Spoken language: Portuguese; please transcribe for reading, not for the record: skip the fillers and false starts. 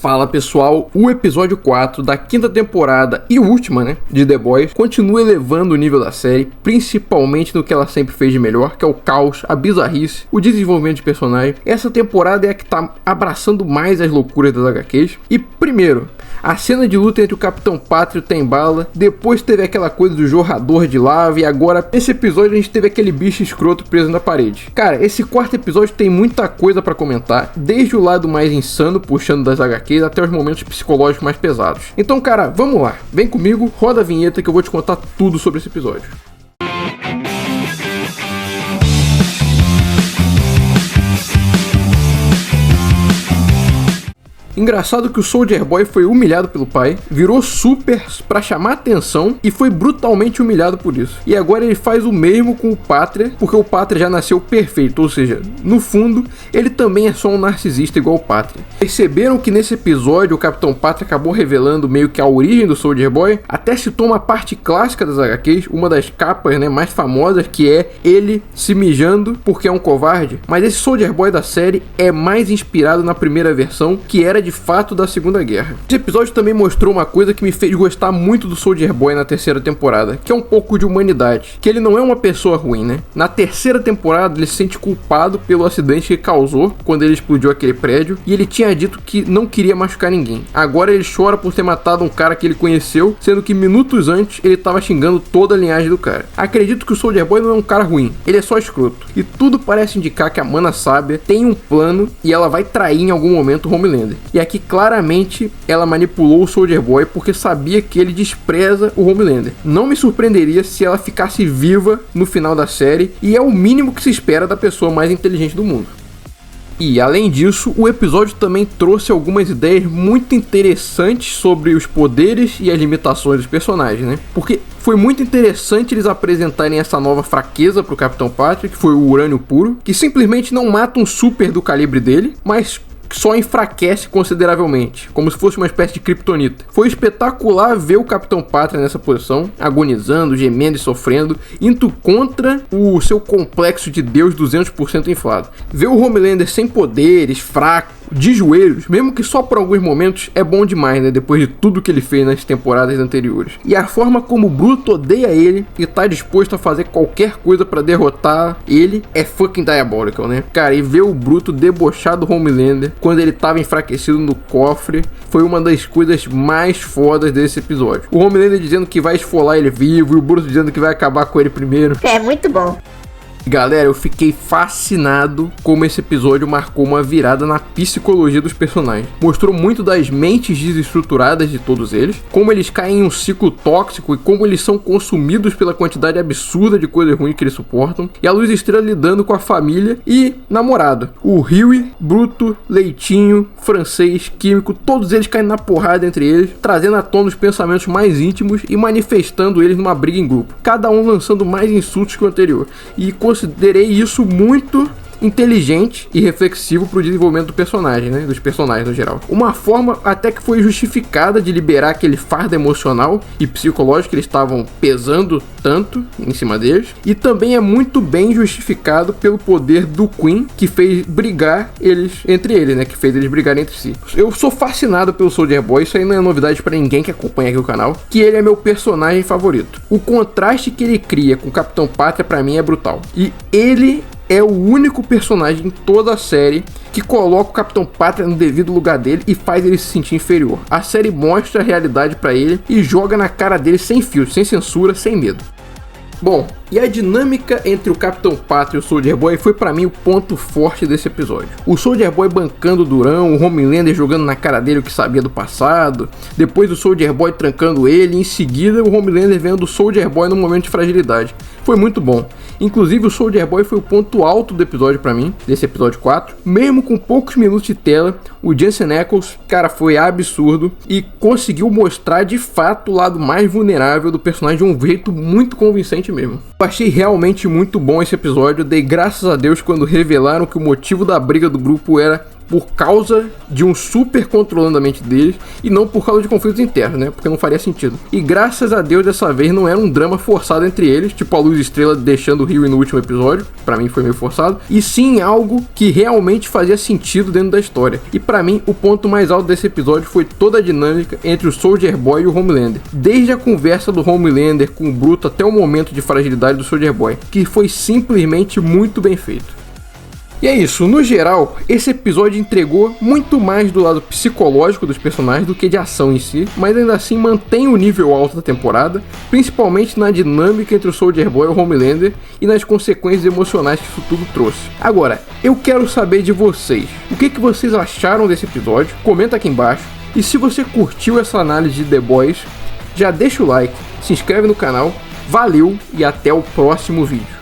Fala pessoal, o episódio 4 da quinta temporada e última, de The Boys continua elevando o nível da série, principalmente no que ela sempre fez de melhor, que é o caos, a bizarrice, o desenvolvimento de personagem. Essa temporada é a que tá abraçando mais as loucuras das HQs. E primeiro, a cena de luta entre o Capitão Pátria e o T'Bala, depois teve aquela coisa do jorrador de lava e agora nesse episódio a gente teve aquele bicho escroto preso na parede. Cara, esse quarto episódio tem muita coisa pra comentar, desde o lado mais insano, puxando das HQs, até os momentos psicológicos mais pesados. Então, cara, vamos lá. Vem comigo, roda a vinheta que eu vou te contar tudo sobre esse episódio. Engraçado que o Soldier Boy foi humilhado pelo pai, virou super pra chamar atenção e foi brutalmente humilhado por isso. E agora ele faz o mesmo com o Pátria, porque o Pátria já nasceu perfeito, ou seja, no fundo, ele também é só um narcisista igual o Pátria. Perceberam que nesse episódio o Capitão Pátria acabou revelando meio que a origem do Soldier Boy? Até citou uma parte clássica das HQs, uma das capas mais famosas, que é ele se mijando porque é um covarde. Mas esse Soldier Boy da série é mais inspirado na primeira versão, que era de fato da Segunda Guerra. Esse episódio também mostrou uma coisa que me fez gostar muito do Soldier Boy na terceira temporada, que é um pouco de humanidade, que ele não é uma pessoa ruim, Na terceira temporada ele se sente culpado pelo acidente que causou quando ele explodiu aquele prédio, e ele tinha dito que não queria machucar ninguém. Agora ele chora por ter matado um cara que ele conheceu, sendo que minutos antes ele estava xingando toda a linhagem do cara. Acredito que o Soldier Boy não é um cara ruim, ele é só escroto, e tudo parece indicar que a Mana Sábia tem um plano e ela vai trair em algum momento o Homelander. E aqui claramente ela manipulou o Soldier Boy porque sabia que ele despreza o Homelander. Não me surpreenderia se ela ficasse viva no final da série, e é o mínimo que se espera da pessoa mais inteligente do mundo. E além disso, o episódio também trouxe algumas ideias muito interessantes sobre os poderes e as limitações dos personagens, Porque foi muito interessante eles apresentarem essa nova fraqueza pro Capitão Pátria, que foi o urânio puro, que simplesmente não mata um super do calibre dele, mas só enfraquece consideravelmente, como se fosse uma espécie de kryptonita. Foi espetacular ver o Capitão Pátria nessa posição, agonizando, gemendo e sofrendo, indo contra o seu complexo de Deus 200% inflado. Ver o Homelander sem poderes, fraco, de joelhos, mesmo que só por alguns momentos, é bom demais, Depois de tudo que ele fez nas temporadas anteriores. E a forma como o Bruto odeia ele e tá disposto a fazer qualquer coisa pra derrotar ele é fucking diabolical, Cara, e ver o Bruto debochar do Homelander quando ele tava enfraquecido no cofre foi uma das coisas mais fodas desse episódio. O Homelander dizendo que vai esfolar ele vivo e o Bruto dizendo que vai acabar com ele primeiro. É muito bom. Galera, eu fiquei fascinado como esse episódio marcou uma virada na psicologia dos personagens. Mostrou muito das mentes desestruturadas de todos eles, como eles caem em um ciclo tóxico e como eles são consumidos pela quantidade absurda de coisas ruins que eles suportam. E a Luz Estrela lidando com a família e namorado. O Hughie, Bruto, Leitinho, Francês, Químico, todos eles caindo na porrada entre eles, trazendo à tona os pensamentos mais íntimos e manifestando eles numa briga em grupo. Cada um lançando mais insultos que o anterior. E considerei isso muito inteligente e reflexivo para o desenvolvimento do personagem, dos personagens no geral. Uma forma até que foi justificada de liberar aquele fardo emocional e psicológico que eles estavam pesando tanto em cima deles, e também é muito bem justificado pelo poder do Queen, que fez brigar eles entre eles, que fez eles brigarem entre si. Eu sou fascinado pelo Soldier Boy, isso aí não é novidade para ninguém que acompanha aqui o canal, que ele é meu personagem favorito. O contraste que ele cria com o Capitão Pátria para mim é brutal, e ele é o único personagem em toda a série que coloca o Capitão Pátria no devido lugar dele e faz ele se sentir inferior. A série mostra a realidade pra ele e joga na cara dele sem filtro, sem censura, sem medo. Bom, e a dinâmica entre o Capitão Pátria e o Soldier Boy foi pra mim o ponto forte desse episódio. O Soldier Boy bancando o Durão, o Homelander jogando na cara dele o que sabia do passado, depois o Soldier Boy trancando ele, e em seguida o Homelander vendo o Soldier Boy no momento de fragilidade. Foi muito bom. Inclusive o Soldier Boy foi o ponto alto do episódio pra mim, desse episódio 4. Mesmo com poucos minutos de tela, o Jensen Ackles, cara, foi absurdo e conseguiu mostrar de fato o lado mais vulnerável do personagem de um jeito muito convincente mesmo. Eu achei realmente muito bom esse episódio, dei graças a Deus quando revelaram que o motivo da briga do grupo era por causa de um super controlando a mente deles e não por causa de conflitos internos, né? Porque não faria sentido. E graças a Deus dessa vez não era um drama forçado entre eles, tipo a Luz e Estrela deixando o Hughie no último episódio, pra mim foi meio forçado, e sim algo que realmente fazia sentido dentro da história. E pra mim o ponto mais alto desse episódio foi toda a dinâmica entre o Soldier Boy e o Homelander. Desde a conversa do Homelander com o Bruto até o momento de fragilidade do Soldier Boy, que foi simplesmente muito bem feito. E é isso, no geral, esse episódio entregou muito mais do lado psicológico dos personagens do que de ação em si, mas ainda assim mantém o nível alto da temporada, principalmente na dinâmica entre o Soldier Boy e o Homelander e nas consequências emocionais que isso tudo trouxe. Agora, eu quero saber de vocês, o que vocês acharam desse episódio? Comenta aqui embaixo, e se você curtiu essa análise de The Boys, já deixa o like, se inscreve no canal, valeu e até o próximo vídeo.